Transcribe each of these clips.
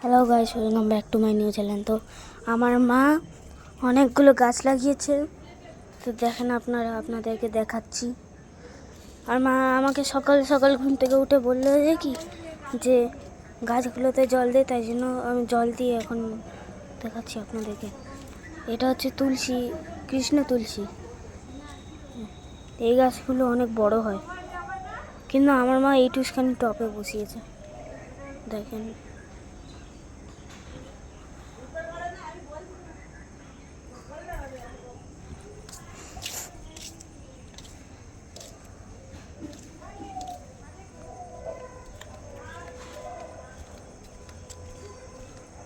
Hello guys, welcome back to my new channel. তো আমার মা অনেকগুলো গাছ লাগিয়েছে, তো দেখেন আপনাদেরকে দেখাচ্ছি। আর মা আমাকে সকাল সকাল ঘুম থেকে উঠে বললো যে গাছগুলোতে জল দে, তাই জন্য আমি জল দিয়ে এখন দেখাচ্ছি আপনাদেরকে। এটা হচ্ছে তুলসী, কৃষ্ণ তুলসী। এই গাছগুলো অনেক বড় হয়, কিন্তু আমার মা এইটুখানি টপে বসিয়েছে, দেখেন।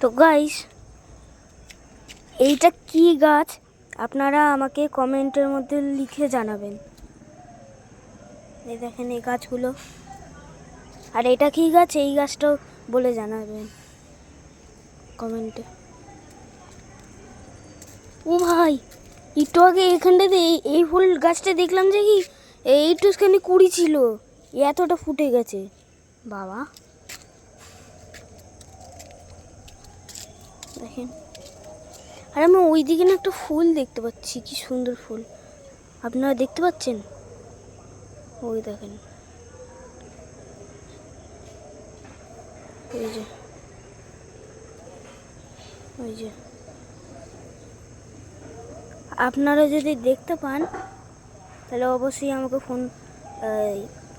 তো গাইস, এইটা কি গাছ আপনারা আমাকে কমেন্টের মধ্যে লিখে জানাবেন। এই দেখেন এই গাছগুলো, আর এটা কি গাছ, এই গাছটাও বলে জানাবেন কমেন্টে। ও ভাই, একটু আগে এখানটাতে এই ফুল গাছটা দেখলাম যে কি এইটুখানি কুড়ি ছিল, এতটা ফুটে গেছে বাবা। দেখেন, আর আমি ওই দিকে না একটা ফুল দেখতে পাচ্ছি, কি সুন্দর ফুল, আপনারা দেখতে পাচ্ছেন? ওই দেখেন, ওই যে ওই যে আপনারা যদি দেখতে পান তাহলে অবশ্যই আমাকে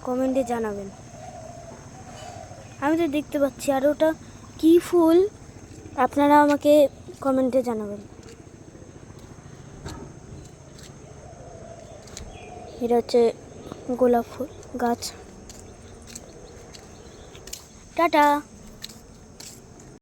কমেন্টে জানাবেন। আমি তো দেখতে পাচ্ছি, আর ওটা কি ফুল আপনারা আমাকে কমেন্টে জানাবেন। এটা হচ্ছে গোলাপ ফুল গাছ। টাটা।